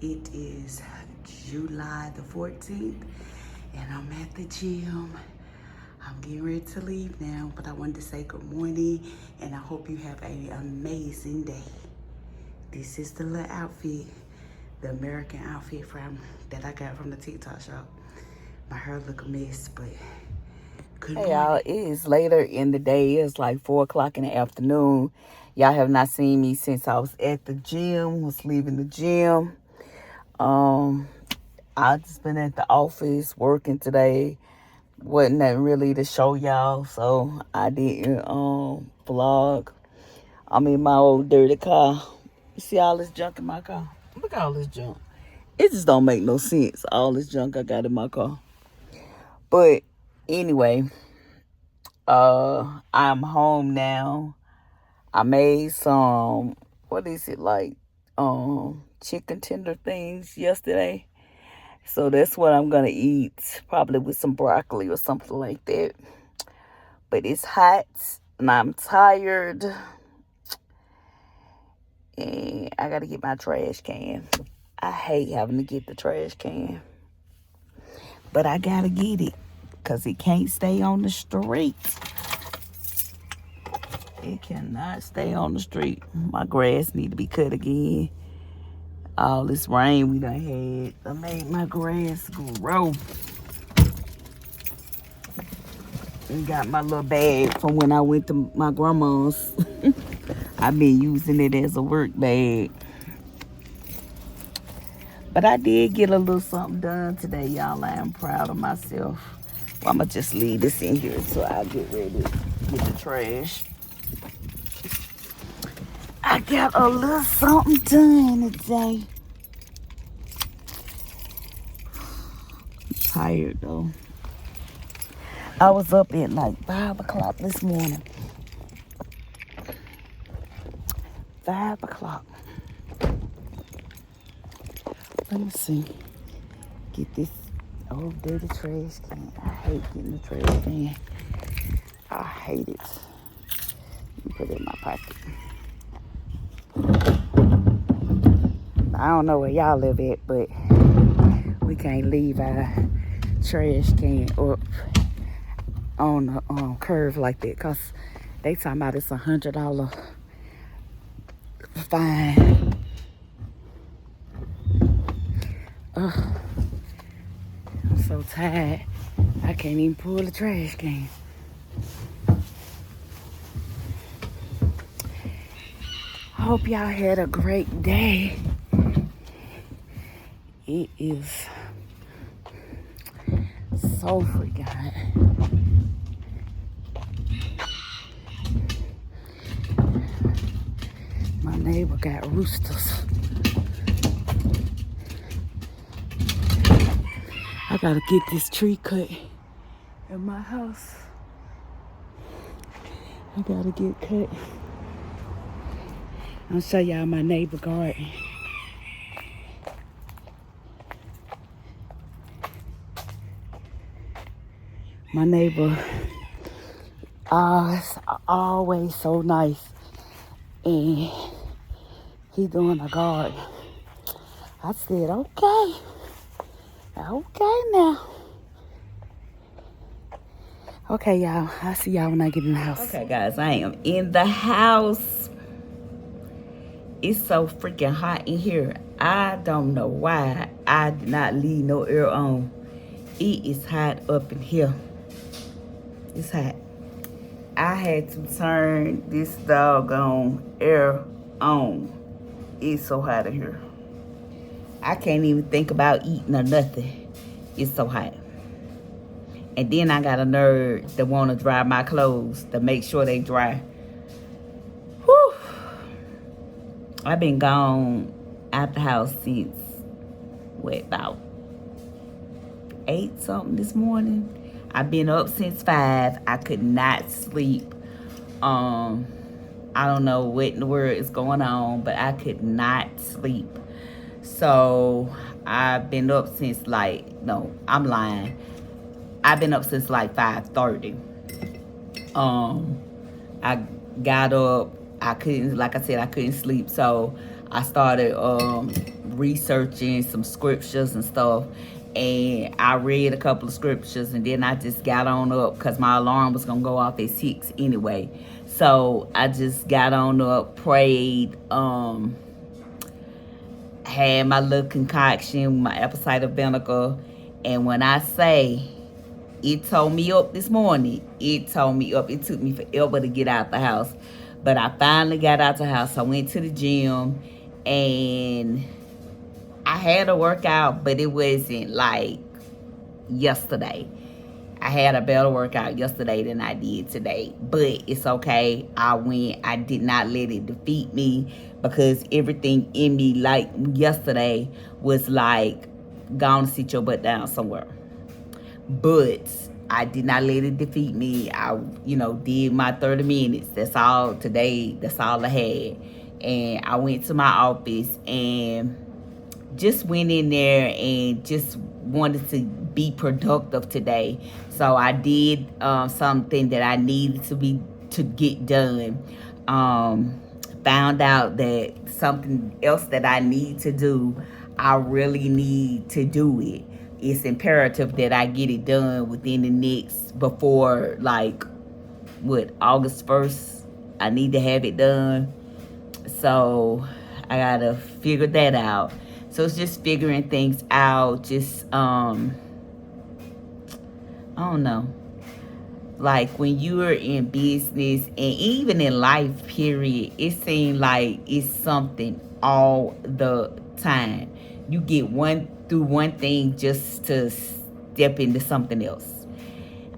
It is July the 14th, and I'm at the gym. I'm getting ready to leave now, but I wanted to say good morning, and I hope you have an amazing day. This is the little outfit, the American outfit that I got from the TikTok shop. My hair look a mess, but good Hey y'all, morning. it is later in the day. It's like 4 o'clock in the afternoon. Y'all have not seen me since I was at the gym, was leaving the gym. Um, I just been at the office working today. Wasn't nothing really to show y'all, so I didn't vlog. I'm in my old dirty car. You see all this junk in my car? Look at all this junk. It just don't make no sense, all this junk I got in my car. But anyway, I'm home now. I made some, what is it, like chicken tender things yesterday. So that's what I'm gonna eat, probably with some broccoli or something like that. But it's hot and I'm tired, and I gotta get my trash can. I hate having to get the trash can, but I gotta get it because it can't stay on the street. It cannot stay on the street. My grass need to be cut again. All this rain we done had, I made my grass grow. And got my little bag from when I went to my grandma's. I've been using it as a work bag. But I did get a little something done today, y'all. I am proud of myself. Well, I'm going to just leave this in here so I get ready with the trash. I got a little something done today. I'm tired, though. I was up at like 5 o'clock this morning. 5 o'clock. Let me see. Get this old dirty trash can. I hate getting the trash can. I hate it. Let me put it in my pocket. I don't know where y'all live at, but we can't leave our trash can up on the curve like that, because they talking about it's $100 fine. Ugh. I'm so tired. I can't even pull the trash can. I hope y'all had a great day. It is so freaking hot. My neighbor got roosters. I gotta get this tree cut in my house. I gotta get cut. I'll show y'all my neighbor garden. My neighbor, it's always so nice. And he doing a garden. I said, okay now. Okay, y'all. I'll see y'all when I get in the house. Okay, guys, I am in the house. It's so freaking hot in here. I don't know why I did not leave no air on. It is hot up in here. It's hot. I had to turn this doggone air on. It's so hot in here. I can't even think about eating or nothing. It's so hot. And then I got a nerd that want to dry my clothes to make sure they dry. Whew. I've been gone out the house since, about 8 something this morning. I've been up since 5. I could not sleep. I don't know what in the world is going on, but I could not sleep. So I've been up since no, I'm lying. I've been up since 5:30. I got up. I couldn't, like I said, I couldn't sleep. So I started researching some scriptures and stuff. And I read a couple of scriptures, and then I just got on up because my alarm was going to go off at 6 anyway. So I just got on up, prayed, had my little concoction, my apple cider vinegar. And when I say it told me up this morning, it told me up. It took me forever to get out the house. But I finally got out the house. I went to the gym, and I had a workout, but it wasn't like yesterday. I had a better workout yesterday than I did today. But it's okay. I went. I did not let it defeat me, because everything in me, like yesterday, was like, go on and sit your butt down somewhere. But I did not let it defeat me. I, did my 30 minutes. That's all today. That's all I had. And I went to my office and just went in there and just wanted to be productive today. So I did something that I needed to get done. Found out that something else that I need to do, I really need to do it. It's imperative that I get it done within the before August 1st. I need to have it done. So I gotta figure that out. So it's just figuring things out. Just, I don't know. Like when you're in business and even in life, period, it seems like it's something all the time. You get through one thing just to step into something else.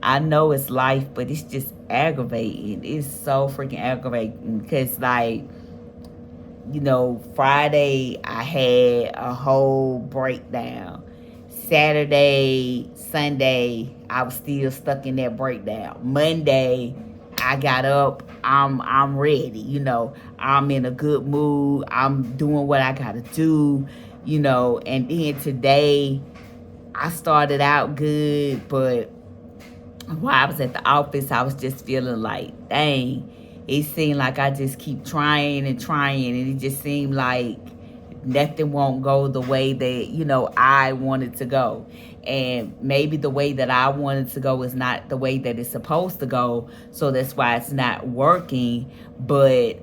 I know it's life, but it's just aggravating. It's so freaking aggravating because, Friday I had a whole breakdown. Saturday, Sunday, I was still stuck in that breakdown. Monday, I got up. I'm ready. I'm in a good mood. I'm doing what I gotta do. And then today I started out good, but while I was at the office, I was just feeling like, dang, it seemed like I just keep trying, and it just seemed like nothing won't go the way that, I wanted to go. And maybe the way that I wanted to go is not the way that it's supposed to go. So that's why it's not working. But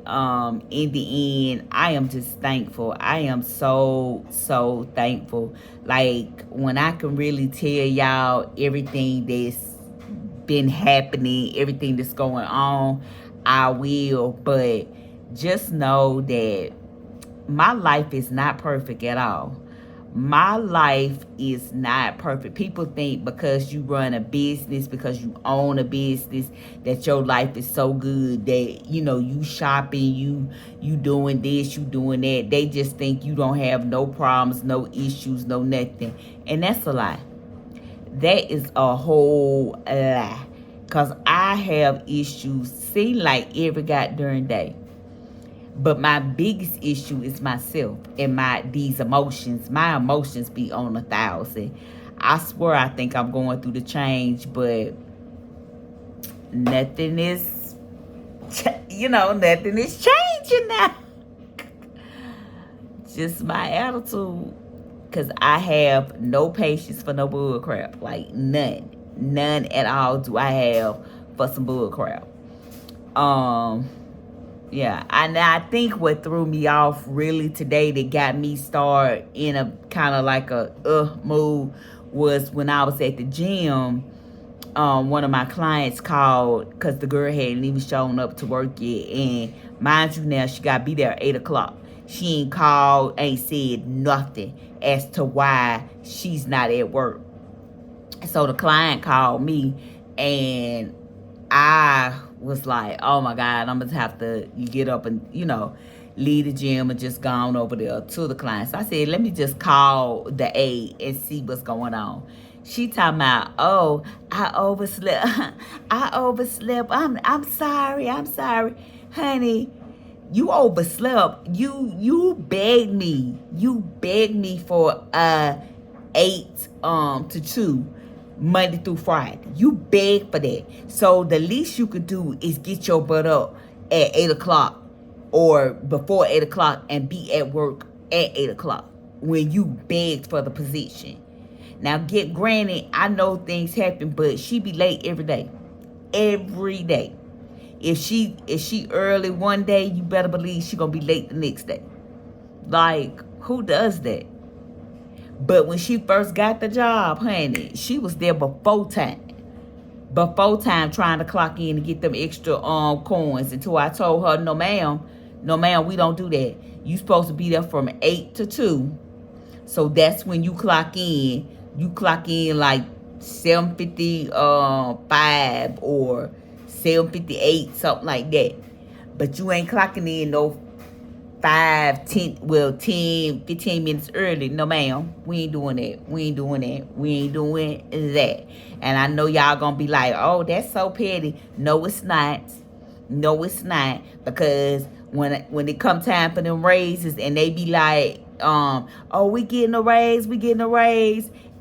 in the end, I am just thankful. I am so, so thankful. Like when I can really tell y'all everything that's been happening, everything that's going on, I will. But just know that my life is not perfect at all. My life is not perfect. People think because you run a business, because you own a business, that your life is so good that, you shopping, you doing this, you doing that. They just think you don't have no problems, no issues, no nothing. And that's a lie. That is a whole lie. Because I have issues, seem like every goddamn day. But my biggest issue is myself and these emotions. My emotions be on 1,000. I swear I think I'm going through the change, but nothing is, nothing is changing now. Just my attitude. Because I have no patience for no bull crap. Like none. None at all do I have for some bull crap. Yeah, and I think what threw me off really today that got me started in a kind of like a mood was when I was at the gym. One of my clients called because the girl hadn't even shown up to work yet. And mind you now, she got to be there at 8 o'clock. She ain't called, ain't said nothing as to why she's not at work. So the client called me and I was like, oh my God, I'm going to have to get up and, leave the gym and just gone over there to the client. So I said, let me just call the aide and see what's going on. She talking about, oh, I overslept. I overslept. I'm sorry. Honey, you overslept. You begged me. You begged me for 8 to 2. Monday through Friday. You beg for that. So the least you could do is get your butt up at 8 o'clock or before 8 o'clock and be at work at 8 o'clock. when you begged for the position. Now, get granted, I know things happen, but she be late every day. Every day. If she early one day, you better believe she gonna be late the next day. Like, who does that? But when she first got the job, honey, she was there before time. Before time, trying to clock in and get them extra coins, until I told her, no ma'am, we don't do that. You supposed to be there from 8 to 2. So that's when you clock in. You clock in like 7:55 or 7:58, something like that. But you ain't clocking in no 10, 15 minutes early. No, ma'am. We ain't doing that. We ain't doing that. And I know y'all gonna be like, oh, that's so petty. No, it's not. No, it's not. Because when it come time for them raises and they be like, oh, we getting a raise.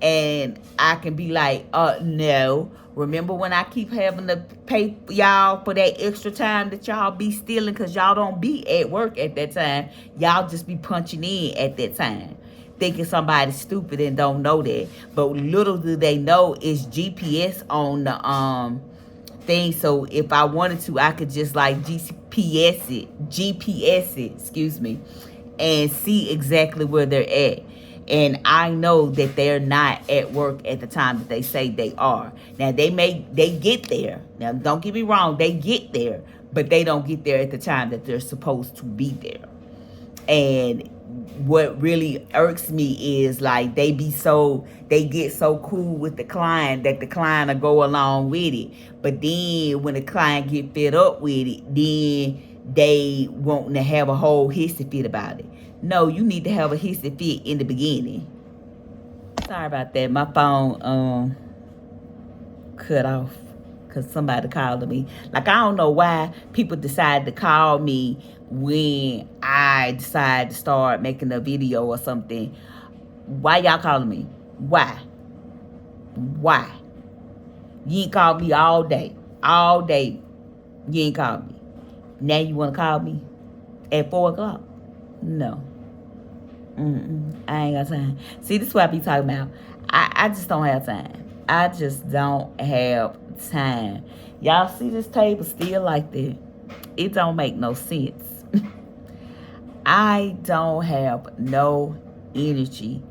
And I can be like, no. Remember when I keep having to pay y'all for that extra time that y'all be stealing because y'all don't be at work at that time. Y'all just be punching in at that time, thinking somebody's stupid and don't know that. But little do they know it's GPS on the thing. So if I wanted to, I could just like GPS it, excuse me, and see exactly where they're at. And I know that they're not at work at the time that they say they are. Now, they get there. Now, don't get me wrong. They get there. But they don't get there at the time that they're supposed to be there. And what really irks me is, like, they get so cool with the client that the client will go along with it. But then when the client get fed up with it, then they want to have a whole hissy fit about it. No, you need to have a hissy fit in the beginning. Sorry about that. My phone cut off because somebody called me. Like, I don't know why people decide to call me when I decide to start making a video or something. Why y'all calling me? Why? You ain't called me all day. You ain't called me. Now you want to call me at 4 o'clock? No. I ain't got time. See, this is what I be talking about. I just don't have time. I just don't have time. Y'all see this table still like that? It don't make no sense. I don't have no energy.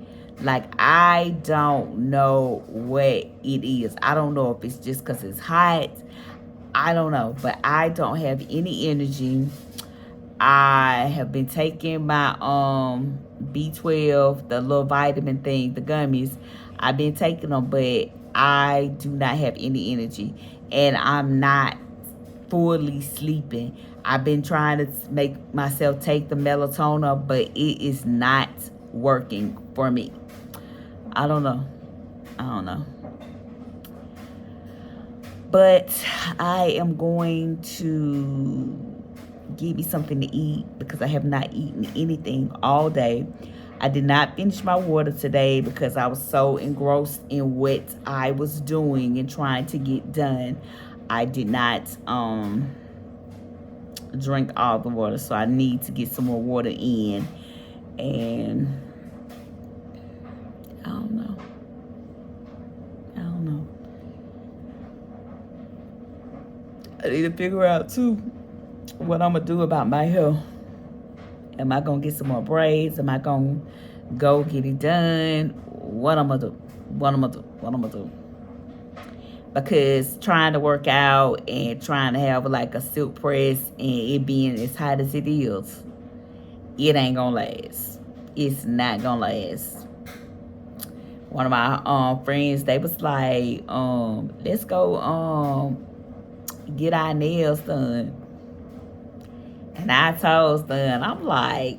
Like, I don't know what it is. I don't know if it's just because it's hot. I don't know. But I don't have any energy. I have been taking my B12, the little vitamin thing, the gummies. I've been taking them, but I do not have any energy. And I'm not fully sleeping. I've been trying to make myself take the melatonin, but it is not working for me. I don't know. But I am going to give me something to eat because I have not eaten anything all day. I did not finish my water today because I was so engrossed in what I was doing and trying to get done. I did not drink all the water, so I need to get some more water in. And I don't know. I need to figure out too what I'm gonna do about my hair. Am I gonna get some more braids? Am I gonna go get it done? What I'm gonna do? Because trying to work out and trying to have like a silk press and it being as hot as it is, it ain't gonna last. It's not gonna last. One of my friends, they was like, let's go get our nails done. And I told them, I'm like,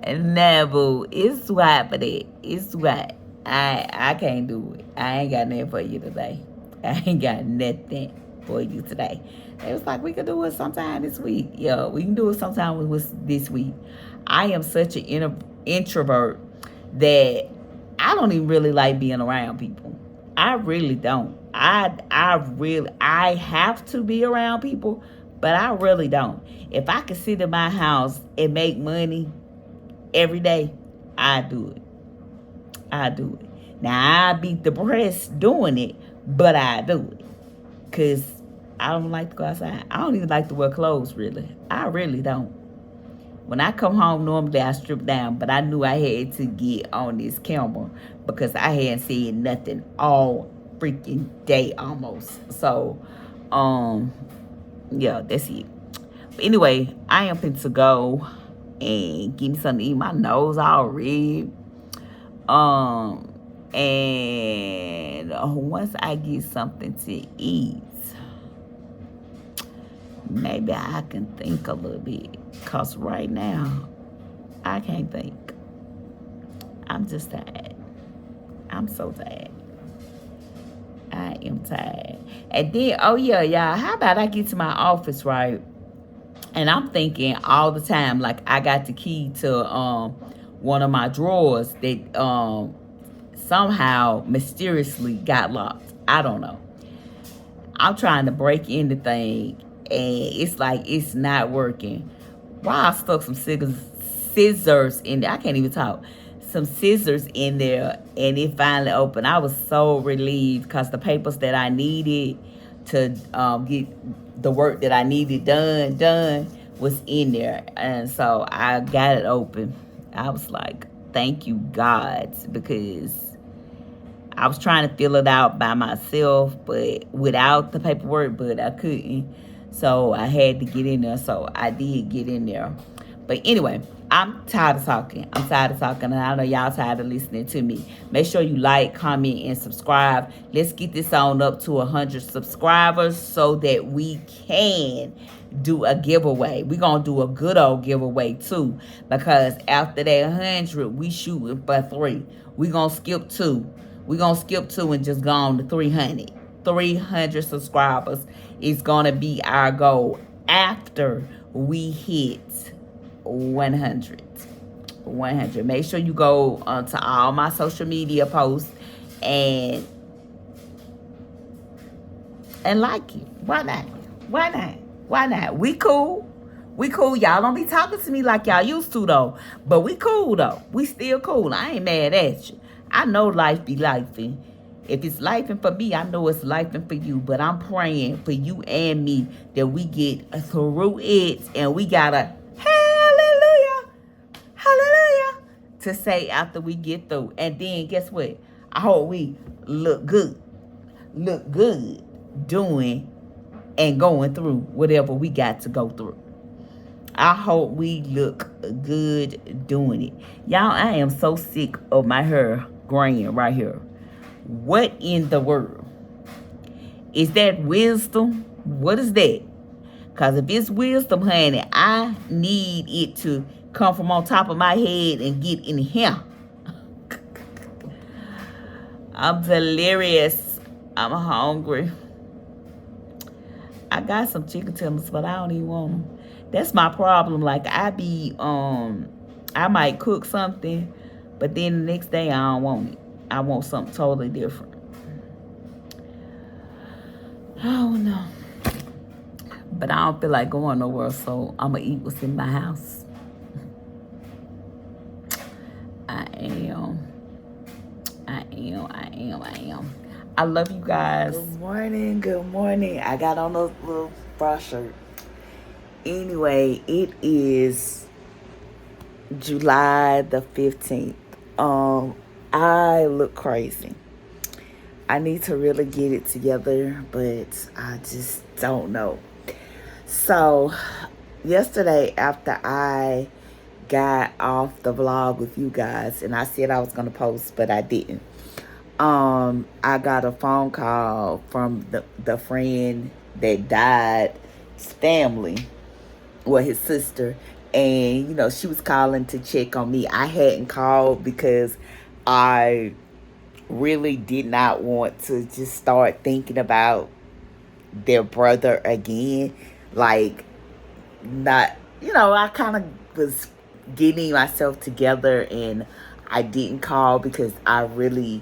nah, boo, it's too hot for that. It's too hot. I can't do it. I ain't got nothing for you today. I ain't got nothing for you today. It was like, we could do it sometime this week. Yeah, we can do it sometime this week. I am such an introvert that I don't even really like being around people. I really don't. I have to be around people, But I really don't. If I could sit in my house and make money every day, I do it. I do it. Now, I be depressed doing it, but I do it. Because I don't like to go outside. I don't even like to wear clothes, really. I really don't. When I come home, normally I strip down, but I knew I had to get on this camera because I hadn't seen nothing all freaking day almost. So, yeah, that's it. But anyway, I am going to go and give me something to eat. My nose all red. And once I get something to eat, maybe I can think a little bit. Because right now, I can't think. I'm just tired. I'm so tired. I am tired. And then, oh yeah, y'all, how about I get to my office, right? And I'm thinking all the time, like I got the key to one of my drawers that somehow mysteriously got locked. I don't know. I'm trying to break in the thing, and it's like it's not working. Why I stuck some scissors in there. I can't even talk. Some scissors in there, and it finally opened. I was so relieved because the papers that I needed to get the work that I needed done was in there. And so I got it open. I was like, thank you, God, because I was trying to fill it out by myself, but without the paperwork, but I couldn't. So I had to get in there. So I did get in there. But anyway, I'm tired of talking. I'm tired of talking, and I know y'all tired of listening to me. Make sure you like, comment, and subscribe. Let's get this on up to 100 subscribers so that we can do a giveaway. We're going to do a good old giveaway, too, because after that 100, we shooting for 3. We're going to skip 2. We're going to skip 2 and just go on to 300. 300 subscribers is going to be our goal after we hit 100. Make sure you go to all my social media posts and like it. Why not? We cool. Y'all don't be talking to me like y'all used to, though. But we cool, though. We still cool. I ain't mad at you. I know life be lifing. If it's lifing for me, I know it's lifing for you. But I'm praying for you and me that we get through it, and we got a hallelujah to say after we get through. And then guess what? I hope we look good doing and going through whatever we got to go through. I hope we look good doing it. Y'all, I am so sick of my hair graying right here. What in the world? Is that wisdom? What is that? Because if it's wisdom, honey, I need it to come from on top of my head and get in here. I'm delirious. I'm hungry. I got some chicken tenders, but I don't even want them. That's my problem. Like, I might cook something, but then the next day I don't want it. I want something totally different. Oh, no. But I don't feel like going nowhere, so I'm going to eat what's in my house. I am. I love you guys. Good morning. I got on a little bra shirt. Anyway, it is July the 15th. I look crazy. I need to really get it together, but I just don't know. So, yesterday after I got off the vlog with you guys, and I said I was going to post, but I didn't. I got a phone call from the friend that died's family, well, his sister, and, you know, she was calling to check on me. I hadn't called because I really did not want to just start thinking about their brother again. Like, not, you know, I kind of was getting myself together, and I didn't call because I really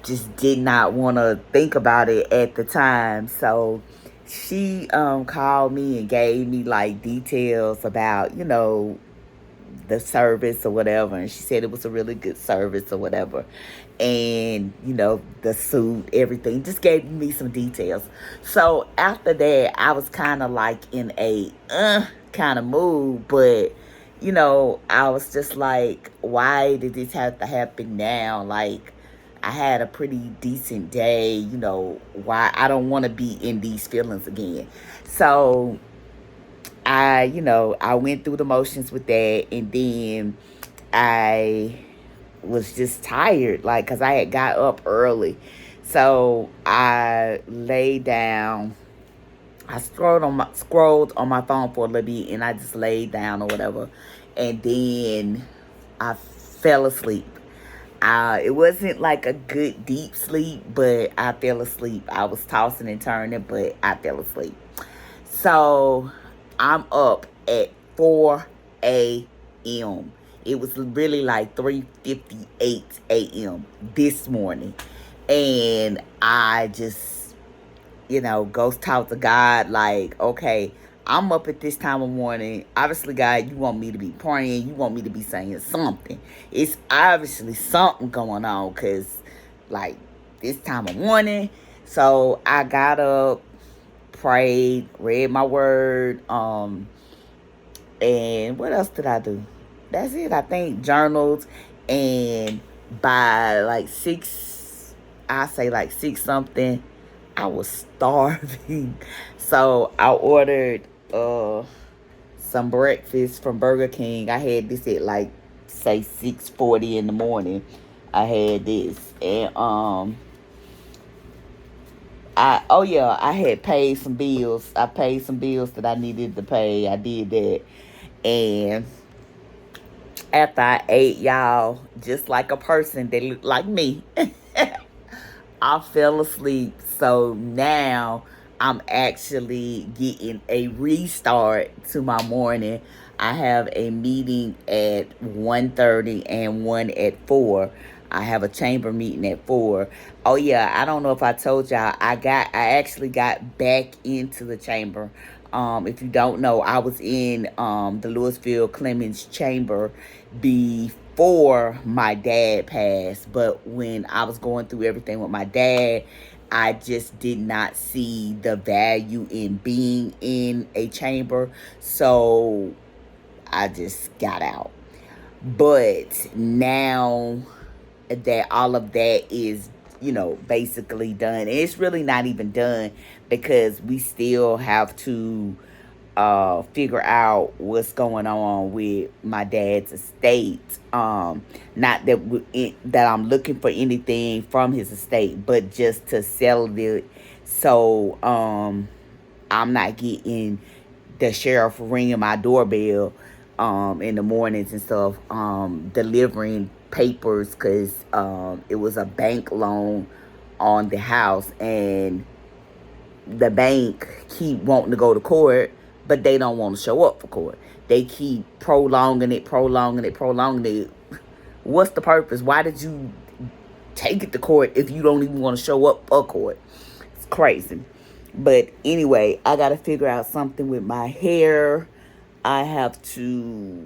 just did not want to think about it at the time. So she called me and gave me like details about, the service or whatever, and she said it was a really good service or whatever, and the suit, everything, just gave me some details. So after that, I was kind of like in a kind of mood, but I was just like, why did this have to happen now? Like, I had a pretty decent day, why I don't want to be in these feelings again. So I went through the motions with that, and then I was just tired, like, because I had got up early. So I laid down. I scrolled on my phone for a little bit, and I just laid down or whatever. And then I fell asleep. It wasn't like a good deep sleep, but I fell asleep. I was tossing and turning, but I fell asleep. So I'm up at 4 a.m. It was really like 3:58 a.m. this morning. And I just, go talk to God like, okay, I'm up at this time of morning. Obviously, God, you want me to be praying. You want me to be saying something. It's obviously something going on because, like, this time of morning. So I got up, prayed, read my word, and what else did I do? That's it. I think journals, and by like 6, I say like 6 something, I was starving. So I ordered some breakfast from Burger King. I had this at like, say, 6:40 in the morning. I had this, and I had paid some bills. I paid some bills that I needed to pay. I did that. And after I ate, y'all, just like a person that looked like me, I fell asleep. So now I'm actually getting a restart to my morning. I have a meeting at 1:30 and one at 4. I have a chamber meeting at 4. Oh yeah, I don't know if I told y'all, I actually got back into the chamber. If you don't know, I was in the Louisville Clemens chamber before my dad passed. But when I was going through everything with my dad, I just did not see the value in being in a chamber. So I just got out. But now that all of that is, basically done, and it's really not even done because we still have to figure out what's going on with my dad's estate. Not that I'm looking for anything from his estate, but just to settle it. So I'm not getting the sheriff ringing my doorbell in the mornings and stuff, delivering papers, because it was a bank loan on the house, and the bank keep wanting to go to court, but they don't want to show up for court. They keep prolonging it. What's the purpose? Why did you take it to court if you don't even want to show up for court? It's crazy. But anyway, I got to figure out something with my hair. I have to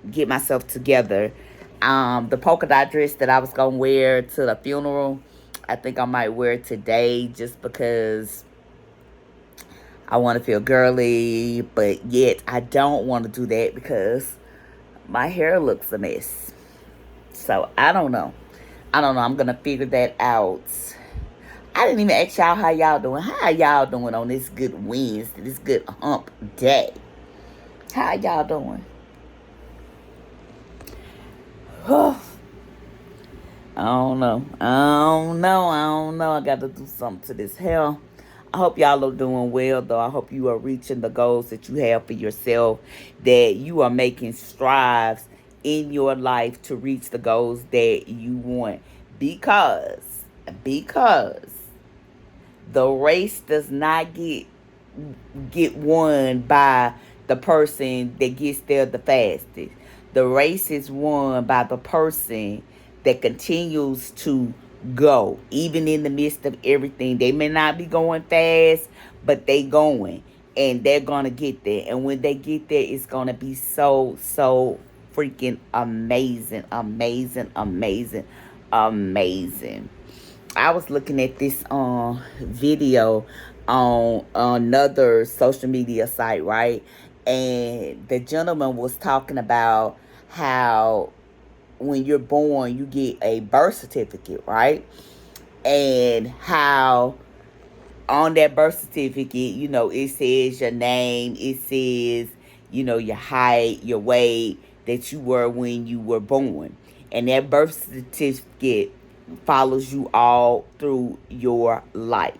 get myself together. The polka dot dress that I was going to wear to the funeral, I think I might wear it today just because I want to feel girly, but yet I don't want to do that because my hair looks a mess. So I don't know. I'm going to figure that out. I didn't even ask y'all how y'all doing. How y'all doing on this good Wednesday, this good hump day? How y'all doing? I don't know. I got to do something to this hair. I hope y'all are doing well, though. I hope you are reaching the goals that you have for yourself, that you are making strides in your life to reach the goals that you want. Because the race does not get won by the person that gets there the fastest. The race is won by the person that continues to go, even in the midst of everything. They may not be going fast, but they going, and they're gonna get there. And when they get there, it's gonna be so freaking amazing, amazing, amazing, amazing. I was looking at this video on another social media site, right? And the gentleman was talking about how when you're born, you get a birth certificate, right? And how on that birth certificate, you know, it says your name, it says, you know, your height, your weight that you were when you were born. And that birth certificate follows you all through your life.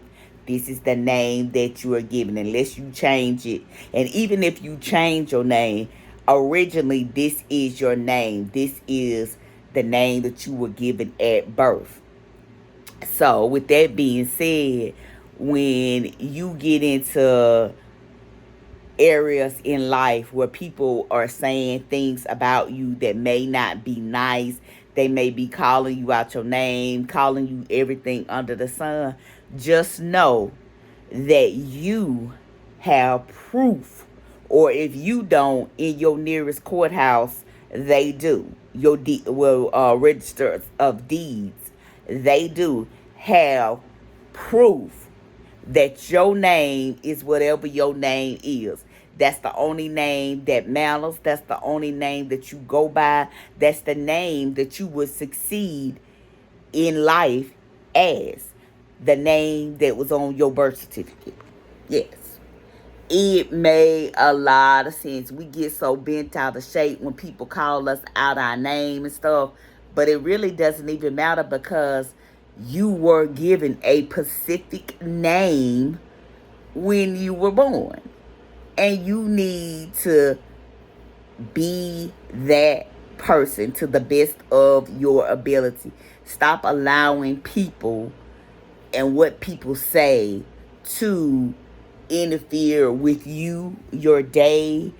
This is the name that you are given, unless you change it. And even if you change your name, originally this is your name. This is the name that you were given at birth. So with that being said, when you get into areas in life where people are saying things about you that may not be nice, they may be calling you out your name, calling you everything under the sun, just know that you have proof. Or if you don't, in your nearest courthouse, they do. Your register of deeds, they do have proof that your name is whatever your name is. That's the only name that matters. That's the only name that you go by. That's the name that you would succeed in life as. The name that was on your birth certificate. Yes. It made a lot of sense. We get so bent out of shape when people call us out our name and stuff. But it really doesn't even matter, because you were given a specific name when you were born. And you need to be that person to the best of your ability. Stop allowing people and what people say to interfere with you, your day,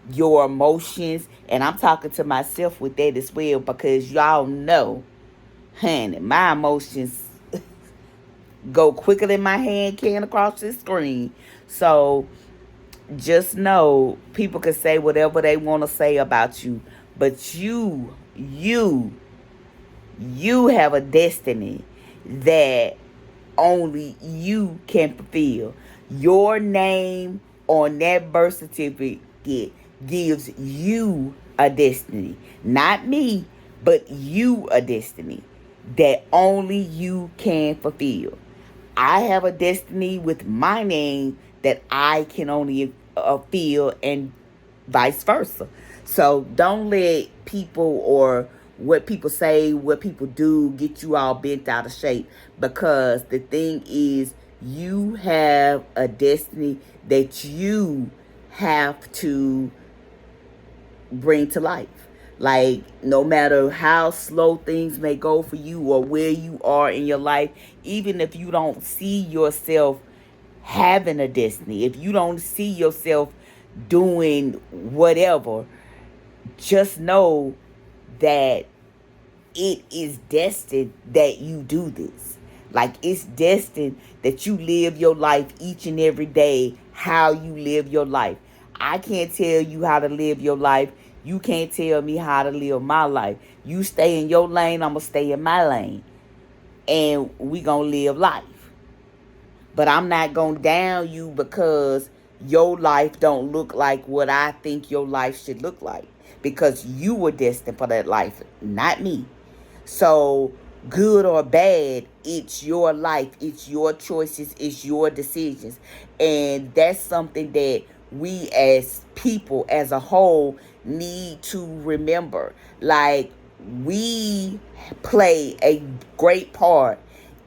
your emotions. And I'm talking to myself with that as well, because y'all know, honey, my emotions go quicker than my hand can across the screen. So just know, people can say whatever they want to say about you, but you have a destiny that only you can fulfill. Your name on that birth certificate gives you a destiny. Not me, but you a destiny that only you can fulfill. I have a destiny with my name that I can only feel, and vice versa. So don't let people or what people say, what people do, get you all bent out of shape. Because the thing is, you have a destiny that you have to bring to life. Like, no matter how slow things may go for you or where you are in your life, even if you don't see yourself having a destiny, if you don't see yourself doing whatever, just know that it is destined that you do this. Like, it's destined that you live your life each and every day how you live your life. I can't tell you how to live your life. You can't tell me how to live my life. You stay in your lane, I'm going to stay in my lane. And we going to live life. But I'm not going to down you because your life don't look like what I think your life should look like. Because you were destined for that life, not me. So, good or bad, it's your life. It's your choices. It's your decisions. And that's something that we as people, as a whole, need to remember. Like, we play a great part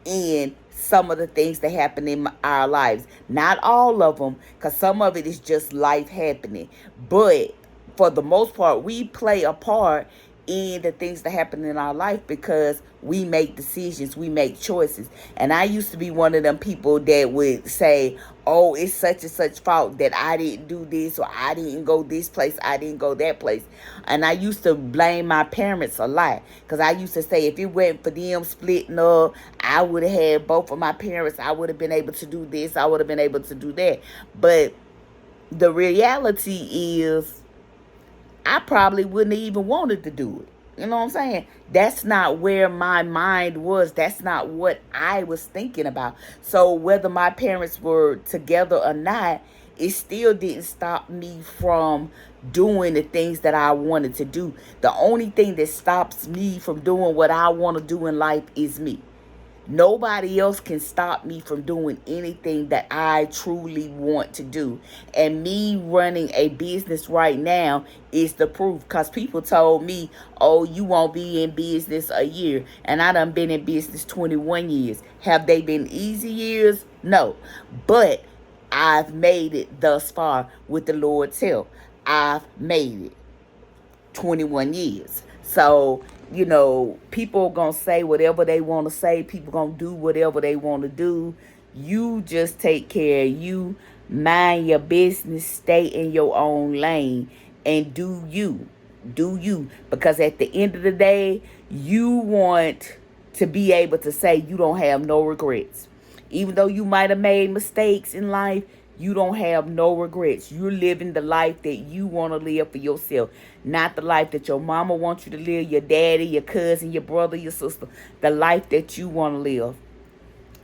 in some of the things that happen in our lives. Not all of them, because some of it is just life happening. But for the most part, we play a part in the things that happen in our life because we make decisions, we make choices. And I used to be one of them people that would say, oh, it's such and such fault that I didn't do this, or I didn't go this place, I didn't go that place. And I used to blame my parents a lot because I used to say if it wasn't for them splitting up, I would have had both of my parents. I would have been able to do this, I would have been able to do that. But the reality is I probably wouldn't have even wanted to do it. You know what I'm saying? That's not where my mind was. That's not what I was thinking about. So whether my parents were together or not, it still didn't stop me from doing the things that I wanted to do. The only thing that stops me from doing what I want to do in life is me. Nobody else can stop me from doing anything that I truly want to do. And me running a business right now is the proof. Because people told me, oh, you won't be in business a year. And I done been in business 21 years. Have they been easy years? No. But I've made it thus far with the Lord's help. I've made it 21 years. So, you know, people going to say whatever they want to say. People going to do whatever they want to do. You just take care of you. Mind your business. Stay in your own lane. And do you. Do you. Because at the end of the day, you want to be able to say you don't have no regrets. Even though you might have made mistakes in life, you don't have no regrets. You're living the life that you want to live for yourself. Not the life that your mama wants you to live, your daddy, your cousin, your brother, your sister. The life that you want to live.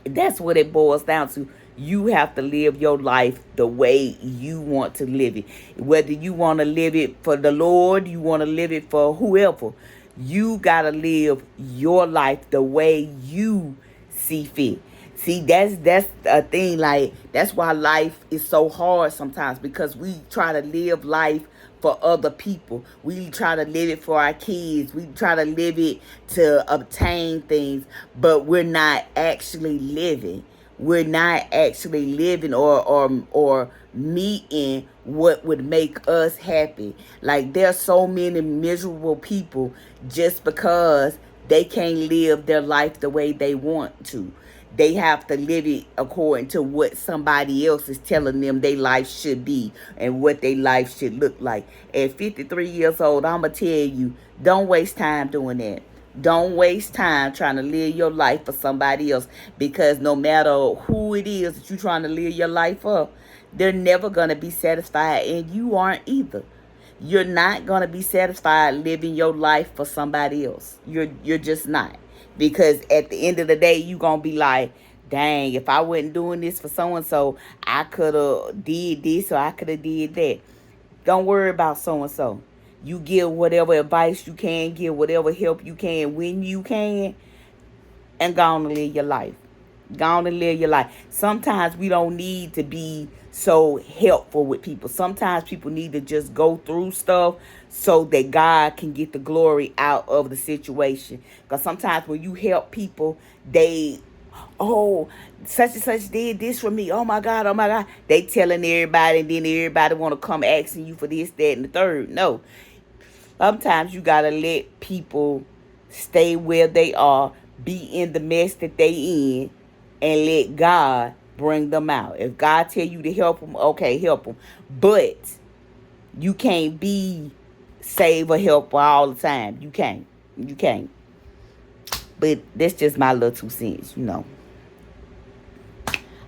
That's what it boils down to. You have to live your life the way you want to live it. Whether you want to live it for the Lord, you want to live it for whoever. You got to live your life the way you see fit. See, that's a thing, like, that's why life is so hard sometimes, because we try to live life for other people. We try to live it for our kids. We try to live it to obtain things, but we're not actually living. We're not actually living or meeting what would make us happy. Like, there's so many miserable people just because they can't live their life the way they want to. They have to live it according to what somebody else is telling them their life should be and what their life should look like. At 53 years old, I'm going to tell you, don't waste time doing that. Don't waste time trying to live your life for somebody else, because no matter who it is that you're trying to live your life for, they're never going to be satisfied, and you aren't either. You're not going to be satisfied living your life for somebody else. You're just not. Because at the end of the day, you going to be like, dang, if I wasn't doing this for so-and-so, I could have did this or I could have did that. Don't worry about so-and-so. You give whatever advice you can, give whatever help you can when you can, and go on and live your life. Go on and live your life. Sometimes we don't need to be so helpful with people. Sometimes people need to just go through stuff so that God can get the glory out of the situation. Because sometimes when you help people, they, oh, such and such did this for me. Oh my God, oh my God. They telling everybody, and then everybody want to come asking you for this, that, and the third. No. Sometimes you got to let people stay where they are, be in the mess that they in, and let God bring them out. If God tell you to help them, okay, help them. But you can't be save or helper all the time. You can't. You can't. But that's just my little 2 cents, you know.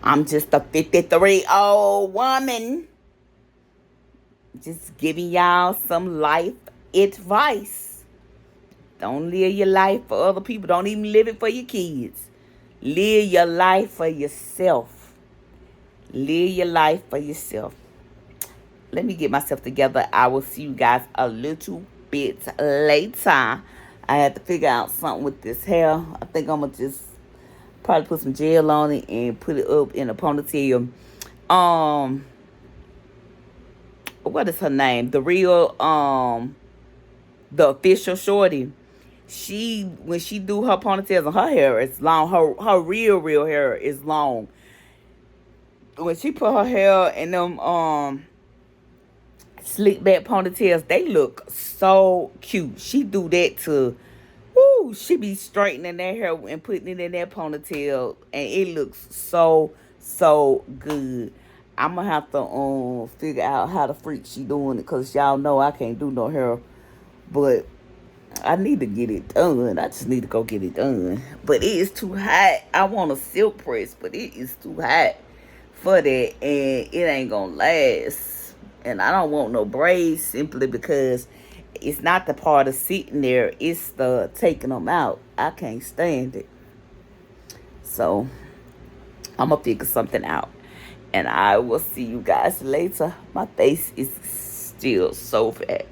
I'm just a 53-year-old woman, just giving y'all some life advice. Don't live your life for other people. Don't even live it for your kids. Live your life for yourself. Live your life for yourself. Let me get myself together. I will see you guys a little bit later. I had to figure out something with this hair. I think I'm going to just probably put some gel on it and put it up in a ponytail. What is her name? The real, the official shorty. When she do her ponytails and her hair is long, her real hair is long. When she put her hair in them slick back ponytails, they look so cute. She do that to, woo, she be straightening that hair and putting it in that ponytail, and it looks so good. I'm gonna have to figure out how the freak she doing it, because y'all know I can't do no hair, but I need to get it done. I just need to go get it done. But it is too hot. I want a silk press, but it is too hot for that, and it ain't gonna last. And I don't want no braids, simply because it's not the part of sitting there, it's the taking them out. I can't stand it. So I'm gonna figure something out, and I will see you guys later. My face is still so fat.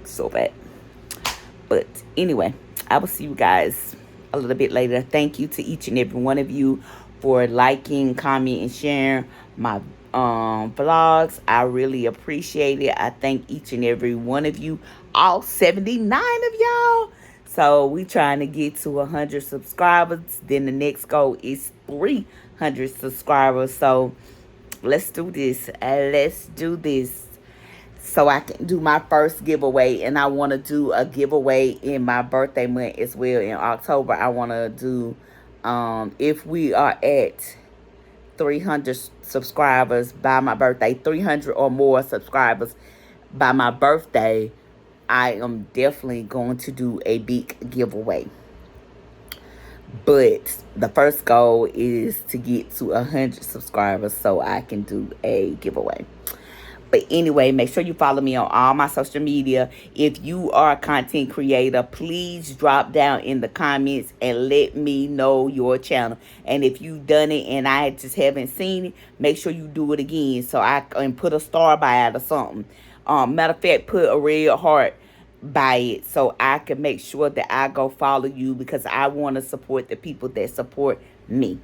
So bad. But anyway, I will see you guys a little bit later. Thank you to each and every one of you for liking, commenting, and sharing my vlogs. I really appreciate it. I thank each and every one of you, all 79 of y'all. So we trying to get to 100 subscribers. Then the next goal is 300 subscribers. So let's do this. Let's do this, so I can do my first giveaway. And I want to do a giveaway in my birthday month as well. In October, I want to do, if we are at 300 subscribers by my birthday, 300 or more subscribers by my birthday, I am definitely going to do a big giveaway. But the first goal is to get to 100 subscribers so I can do a giveaway. But anyway, make sure you follow me on all my social media. If you are a content creator, please drop down in the comments and let me know your channel. And if you've done it and I just haven't seen it, make sure you do it again, so I can put a star by it or something. Matter of fact, put a red heart by it, so I can make sure that I go follow you, because I want to support the people that support me.